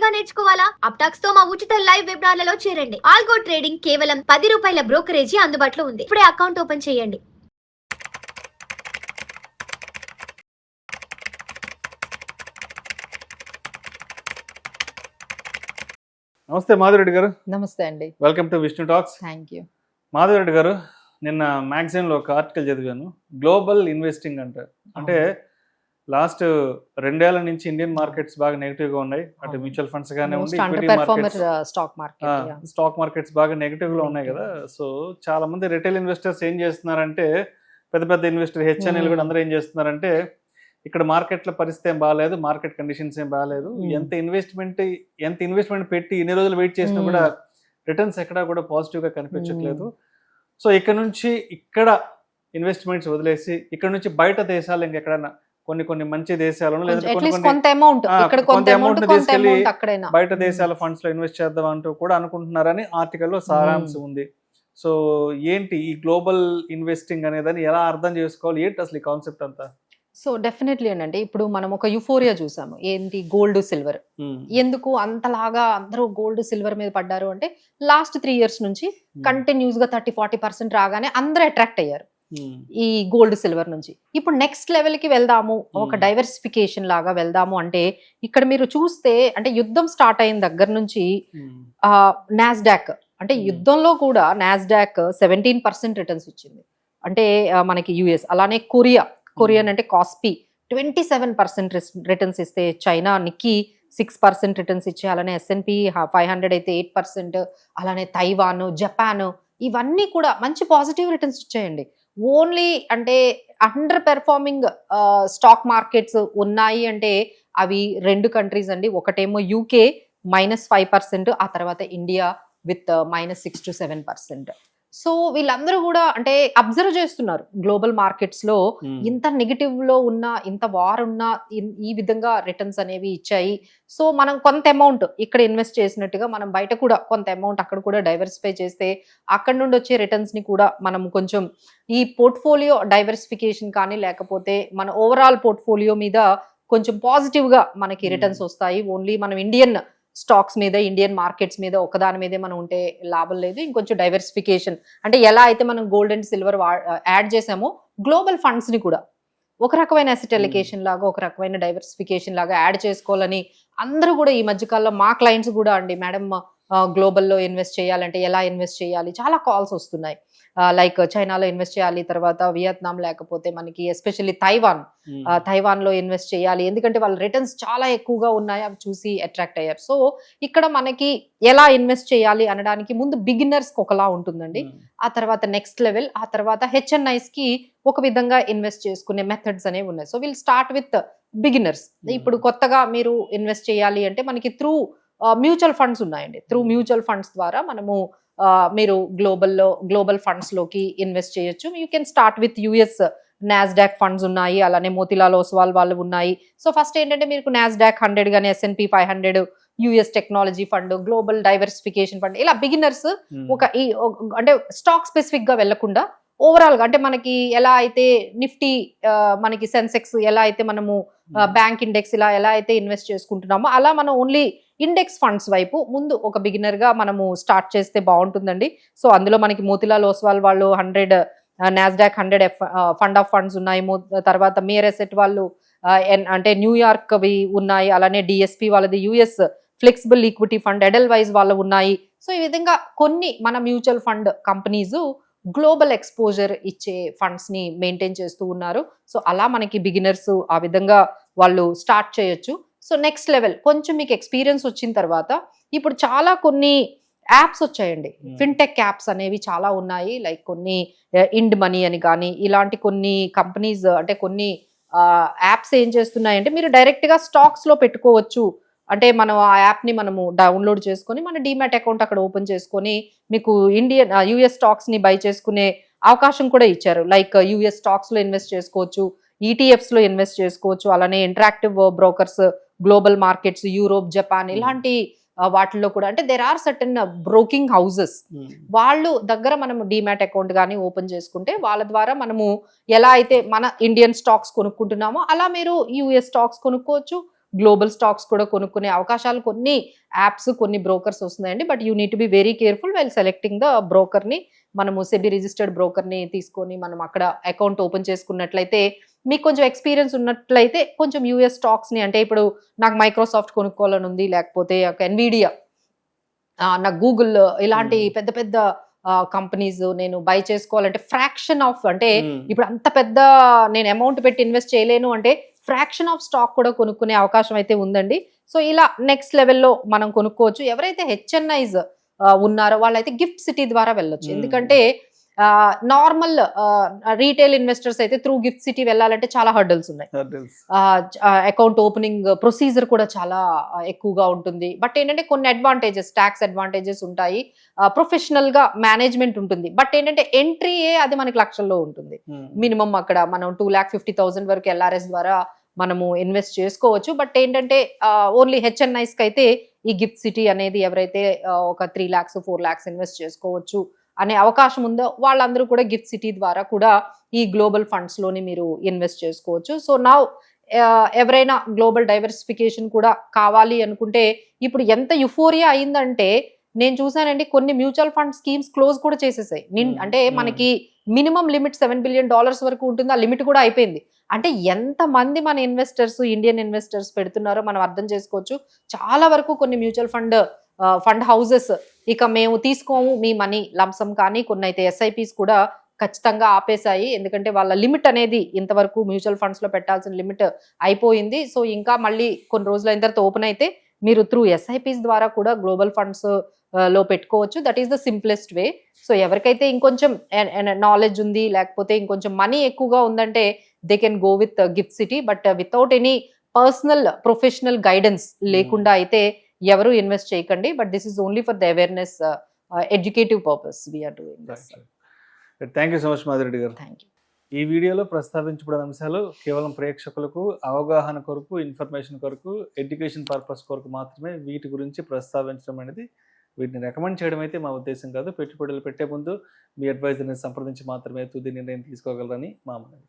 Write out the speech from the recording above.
గా నేర్చుకోవాలా? అప్టాక్స్ తో మా ఉచిత లైవ్ వెబినార్లలో చేరండి. ఆల్గో ట్రేడింగ్ కేవలం ₹10 బ్రోకరేజీ అందుబాటులో ఉంది. ఇప్పుడే అకౌంట్ ఓపెన్ చేయండి. నమస్తే మాధురెడ్డి గారు. నమస్తే అండి. Welcome to Vishnu talks. Thank you. Madhu Reddy గారు, నిన్న మ్యాగజైన్లో ఒక ఆర్టికల్ చదివాను. గ్లోబల్ ఇన్వెస్టింగ్ అంటే లాస్ట్ 2 ఏళ్ల నుంచి ఇండియన్ మార్కెట్స్ బాగా నెగిటివ్గా ఉన్నాయి. అటు మ్యూచువల్ ఫండ్స్ గానే ఉండి, స్టాక్ మార్కెట్స్ బాగా నెగిటివ్లో ఉన్నాయి కదా. సో చాలా మంది రిటైల్ ఇన్వెస్టర్స్ ఏం చేస్తున్నారంటే, పెద్ద పెద్ద ఇన్వెస్టర్ హెచ్ఎన్ఎల్ కూడా అందరూ ఏం చేస్తున్నారంటే, ఇక్కడ మార్కెట్ల పరిస్థితి ఏం బాగాలేదు, మార్కెట్ కండిషన్స్ ఏం బాగాలేదు, ఎంత ఇన్వెస్ట్మెంట్ పెట్టి ఇన్ని రోజులు వెయిట్ చేసినా కూడా రిటర్న్స్ ఎక్కడా కూడా పాజిటివ్గా కనిపించట్లేదు. సో ఇక్కడ ఇన్వెస్ట్మెంట్స్ వదిలేసి ఇక్కడ నుంచి బయట దేశాలు ఇంకెక్కడైనా కొన్ని మంచి దేశాలను లేదా కొంత అమౌంట్ తీసుకెళ్లి బయట దేశాల ఫండ్స్ లో ఇన్వెస్ట్ చేద్దాం అంటూ కూడా అనుకుంటున్నారని ఆర్టికల్లో సారాంశం ఉంది. సో ఏంటి ఈ గ్లోబల్ ఇన్వెస్టింగ్ అనేదని ఎలా అర్థం చేసుకోవాలి, ఏంటి అసలు ఈ కాన్సెప్ట్ అంతా? సో డెఫినెట్లీ అండి, ఇప్పుడు మనం ఒక యూఫోరియా చూసాము. ఏంటి గోల్డ్ సిల్వర్, ఎందుకు అంతలాగా అందరూ గోల్డ్ సిల్వర్ మీద పడ్డారు అంటే, లాస్ట్ 3 years నుంచి కంటిన్యూస్ గా 30-40% రాగానే అందరూ అట్రాక్ట్ అయ్యారు ఈ గోల్డ్ సిల్వర్ నుంచి. ఇప్పుడు నెక్స్ట్ లెవెల్ కి వెళ్దాము, ఒక డైవర్సిఫికేషన్ లాగా వెళ్దాము అంటే, ఇక్కడ మీరు చూస్తే అంటే యుద్ధం స్టార్ట్ అయిన దగ్గర నుంచి నాస్డాక్ అంటే యుద్ధంలో కూడా నాస్డాక్ 17% రిటర్న్స్ ఇచ్చింది. అంటే మనకి యుఎస్, అలానే కొరియన్ అంటే కాస్పీ 27% రిటర్న్స్ ఇస్తే, చైనా నిక్కీ 6% రిటర్న్స్ ఇచ్చే, అలానే S&P 500 అయితే 8%, అలానే తైవాన్, జపాన్ ఇవన్నీ కూడా మంచి పాజిటివ్ రిటర్న్స్ ఇచ్చాయండి. ఓన్లీ అంటే అండర్ పెర్ఫార్మింగ్ స్టాక్ మార్కెట్స్ ఉన్నాయి అంటే అవి 2 కంట్రీస్ అండి. ఒకటేమో UK -5%, ఆ తర్వాత ఇండియా విత్ -6 to 7%. సో వీళ్ళందరూ కూడా అంటే అబ్జర్వ్ చేస్తున్నారు గ్లోబల్ మార్కెట్స్ లో ఇంత నెగిటివ్ లో ఉన్న, ఇంత వార్ ఉన్నా ఈ విధంగా రిటర్న్స్ అనేవి ఇచ్చాయి. సో మనం కొంత అమౌంట్ ఇక్కడ ఇన్వెస్ట్ చేసినట్టుగా మనం బయట కూడా కొంత అమౌంట్ అక్కడ కూడా డైవర్సిఫై చేస్తే, అక్కడ నుండి వచ్చే రిటర్న్స్ ని కూడా మనం కొంచెం ఈ పోర్ట్ఫోలియో డైవర్సిఫికేషన్ కానీ, లేకపోతే మన ఓవరాల్ పోర్ట్ఫోలియో మీద కొంచెం పాజిటివ్ గా మనకి రిటర్న్స్ వస్తాయి. ఓన్లీ మనం ఇండియన్ స్టాక్స్ మీద, ఇండియన్ మార్కెట్స్ మీద ఒకదాని మీదే మనం ఉంటే లాభం లేదు. ఇంకొంచెం డైవర్సిఫికేషన్ అంటే ఎలా అయితే మనం గోల్డ్ అండ్ సిల్వర్ యాడ్ చేసామో, గ్లోబల్ ఫండ్స్ ని కూడా ఒక రకమైన అసెట్ అలొకేషన్ లాగా, ఒక రకమైన డైవర్సిఫికేషన్ లాగా యాడ్ చేసుకోవాలని అందరూ కూడా ఈ మధ్యకాలంలో మా క్లయింట్స్ కూడా అండి, మేడం గ్లోబల్లో ఇన్వెస్ట్ చేయాలంటే ఎలా ఇన్వెస్ట్ చేయాలి, చాలా కాల్స్ వస్తున్నాయి. లైక్ చైనాలో ఇన్వెస్ట్ చేయాలి, తర్వాత వియత్నాం, లేకపోతే మనకి ఎస్పెషల్లీ తైవాన్ లో ఇన్వెస్ట్ చేయాలి, ఎందుకంటే వాళ్ళ రిటర్న్స్ చాలా ఎక్కువగా ఉన్నాయి, అవి చూసి అట్రాక్ట్ అయ్యారు. సో ఇక్కడ మనకి ఎలా ఇన్వెస్ట్ చేయాలి అనడానికి ముందు బిగినర్స్ కి ఒకలా ఉంటుందండి, ఆ తర్వాత నెక్స్ట్ లెవెల్, ఆ తర్వాత హెచ్ఎన్ఐస్ కి ఒక విధంగా ఇన్వెస్ట్ చేసుకునే మెథడ్స్ అనేవి ఉన్నాయి. So will start with beginners. ఇప్పుడు కొత్తగా మీరు ఇన్వెస్ట్ చేయాలి అంటే మనకి త్రూ మ్యూచువల్ ఫండ్స్ ఉన్నాయండి. త్రూ మ్యూచువల్ ఫండ్స్ ద్వారా మనము మీరు గ్లోబల్ ఫండ్స్ లోకి ఇన్వెస్ట్ చేయొచ్చు. You can start with US Nasdaq funds ఉన్నాయి, అలానే మోతిలాల్ ఓస్వాల్ వాళ్ళు ఉన్నాయి. సో ఫస్ట్ ఏంటంటే మీకు నాస్డాక్ 100 కానీ, S&P 500, US technology fund, global diversification fund, ఇలా బిగినర్స్ అంటే స్టాక్ స్పెసిఫిక్ గా వెళ్లకుండా ఓవరాల్ గా అంటే మనకి ఎలా అయితే నిఫ్టీ, మనకి సెన్సెక్స్ ఎలా అయితే మనము బ్యాంక్ ఇండెక్స్ ఎలా అయితే ఇన్వెస్ట్ చేసుకుంటున్నామో, అలా మనం ఓన్లీ ఇండెక్స్ ఫండ్స్ వైపు ముందు ఒక బిగినర్ గా మనము స్టార్ట్ చేస్తే బాగుంటుందండి. సో అందులో మనకి మోతిలాల్ ఓస్వాల్ వాళ్ళు 100 నాస్డాక్ 100 ఫండ్ ఆఫ్ ఫండ్స్ ఉన్నాయి. తర్వాత మియర్ ఎసెట్ వాళ్ళు అంటే న్యూయార్క్ అవి ఉన్నాయి, అలానే డిఎస్పీ వాళ్ళది US flexible equity fund, Edelweiss వాళ్ళు ఉన్నాయి. సో ఈ విధంగా కొన్ని మన mutual fund companies global exposure ఇచ్చే ఫండ్స్ ని మెయింటైన్ చేస్తూ ఉన్నారు. సో అలా మనకి బిగినర్స్ ఆ విధంగా వాళ్ళు స్టార్ట్ చేయొచ్చు. సో నెక్స్ట్ లెవెల్ కొంచెం మీకు ఎక్స్పీరియన్స్ వచ్చిన తర్వాత, ఇప్పుడు చాలా కొన్ని యాప్స్ వచ్చాయండి, ఫిన్టెక్ యాప్స్ అనేవి చాలా ఉన్నాయి. లైక్ కొన్ని ఇండ్ మనీ అని కానీ, ఇలాంటి కొన్ని కంపెనీస్ అంటే కొన్ని యాప్స్ ఏం చేస్తున్నాయంటే, మీరు డైరెక్ట్ గా స్టాక్స్ లో పెట్టుకోవచ్చు. అంటే మనం ఆ యాప్ ని మనము డౌన్లోడ్ చేసుకొని మన డీమ్యాట్ అకౌంట్ అక్కడ ఓపెన్ చేసుకొని మీకు యుఎస్ స్టాక్స్ ని బై చేసుకునే అవకాశం కూడా ఇచ్చారు. లైక్ యుఎస్ స్టాక్స్ లో ఇన్వెస్ట్ చేసుకోవచ్చు, ETFs లో ఇన్వెస్ట్ చేసుకోవచ్చు, అలానే interactive brokers, global markets, Europe, Japan ఇలాంటి వాటిల్లో కూడా అంటే there are certain broking houses, వాళ్ళు దగ్గర మనం డీమ్యాట్ అకౌంట్ కానీ ఓపెన్ చేసుకుంటే వాళ్ళ ద్వారా మనము ఎలా అయితే మన ఇండియన్ స్టాక్స్ కొనుక్కుంటున్నామో అలా మీరు యుఎస్ స్టాక్స్ కొనుక్కోవచ్చు, గ్లోబల్ స్టాక్స్ కూడా కొనుక్కునే అవకాశాలు కొన్ని యాప్స్ కొన్ని బ్రోకర్స్ వస్తున్నాయండి. But you need to be very careful while selecting the బ్రోకర్ని. మనము సెబీ రిజిస్టర్డ్ బ్రోకర్ని తీసుకొని మనం అక్కడ అకౌంట్ ఓపెన్ చేసుకున్నట్లయితే, మీకు కొంచెం ఎక్స్పీరియన్స్ ఉన్నట్లయితే కొంచెం యూఎస్ స్టాక్స్ని, అంటే ఇప్పుడు నాకు మైక్రోసాఫ్ట్ కొనుక్కోవాలని ఉంది, లేకపోతే ఒక ఎన్విడియా, నాకు గూగుల్, ఇలాంటి పెద్ద పెద్ద కంపెనీస్ నేను బై చేసుకోవాలంటే ఫ్రాక్షన్ ఆఫ్, అంటే ఇప్పుడు అంత పెద్ద నేను అమౌంట్ పెట్టి ఇన్వెస్ట్ చేయలేను అంటే ఫ్రాక్షన్ ఆఫ్ స్టాక్ కూడా కొనుక్కునే అవకాశం అయితే ఉందండి. సో ఇలా నెక్స్ట్ లెవెల్లో మనం కొనుక్కోవచ్చు. ఎవరైతే హెచ్ఎన్ఐస్ ఉన్నారో వాళ్ళైతే గిఫ్ట్ సిటీ ద్వారా వెళ్ళొచ్చు. ఎందుకంటే నార్మల్ రీటైల్ ఇన్వెస్టర్స్ అయితే త్రూ గిఫ్ట్ సిటీ వెళ్ళాలంటే చాలా హర్డల్స్ ఉన్నాయి. అకౌంట్ ఓపెనింగ్ ప్రొసీజర్ కూడా చాలా ఎక్కువగా ఉంటుంది. బట్ ఏంటంటే కొన్ని అడ్వాంటేజెస్, ట్యాక్స్ అడ్వాంటేజెస్ ఉంటాయి, ప్రొఫెషనల్ గా మేనేజ్మెంట్ ఉంటుంది. బట్ ఏంటంటే ఎంట్రీయే అది మనకి లక్షల్లో ఉంటుంది. మినిమం అక్కడ మనం 2,50,000 వరకు ఎల్ఆర్ఎస్ ద్వారా మనము ఇన్వెస్ట్ చేసుకోవచ్చు. బట్ ఏంటంటే ఓన్లీ హెచ్ఎన్ఐస్ కి అయితే ఈ గిఫ్ట్ సిటీ అనేది ఎవరైతే ఒక 3 lakhs 4 lakhs ఇన్వెస్ట్ చేసుకోవచ్చు అనే అవకాశం ఉందో వాళ్ళందరూ కూడా గిఫ్ట్ సిటీ ద్వారా కూడా ఈ గ్లోబల్ ఫండ్స్ లోని మీరు ఇన్వెస్ట్ చేసుకోవచ్చు. సో నౌ ఎవరైనా గ్లోబల్ డైవర్సిఫికేషన్ కూడా కావాలి అనుకుంటే ఇప్పుడు ఎంత యుఫోరియా అయిందంటే, నేను చూసానండి కొన్ని మ్యూచువల్ ఫండ్ స్కీమ్స్ క్లోజ్ కూడా చేసేసాయి. అంటే మనకి మినిమం లిమిట్ $7 billion వరకు ఉంటుంది, ఆ లిమిట్ కూడా అయిపోయింది. అంటే ఎంత మంది మన ఇన్వెస్టర్స్, ఇండియన్ ఇన్వెస్టర్స్ పెడుతున్నారో మనం అర్థం చేసుకోవచ్చు. చాలా వరకు కొన్ని మ్యూచువల్ ఫండ్ హౌసెస్ ఇక మేము తీసుకోము మీ మనీ లంసమ్, కానీ కొన్ని అయితే ఎస్ఐపిస్ కూడా ఖచ్చితంగా ఆపేశాయి. ఎందుకంటే వాళ్ళ లిమిట్ అనేది ఇంతవరకు మ్యూచువల్ ఫండ్స్ లో పెట్టాల్సిన లిమిట్ అయిపోయింది. సో ఇంకా మళ్ళీ కొన్ని రోజులు అయిన తర్వాత ఓపెన్ అయితే మీరు త్రూ ఎస్ఐపిస్ ద్వారా కూడా గ్లోబల్ ఫండ్స్ లో పెట్టుకోవచ్చు. That is the simplest way. So ఎవరికైతే ఇంకొంచెం నాలెడ్జ్ ఉంది, లేకపోతే ఇంకొంచెం మనీ ఎక్కువగా ఉందంటే they can go with GIFT city. But without any personal professional guidance లేకుండా అయితే ఎవరు ఇన్వెస్ట్ చేయకండి. But this is only for the awareness, educative purpose we are doing this. Thank you so much Madhureddy గారు. Thank you. ఈ వీడియోలో ప్రస్తావించబడిన అంశాలు కేవలం ప్రేక్షకులకు అవగాహన కొరకు, ఇన్ఫర్మేషన్ కొరకు, ఎడ్యుకేషన్ పర్పస్ కొరకు మాత్రమే వీటి గురించి ప్రస్తావించడం అనేది, వీటిని రికమెండ్ చేయడం అయితే మా ఉద్దేశం కాదు. పెట్టుబడులు పెట్టే ముందు మీ అడ్వైజర్ని సంప్రదించి మాత్రమే తుది నిర్ణయం తీసుకోగలరని మా మనవి.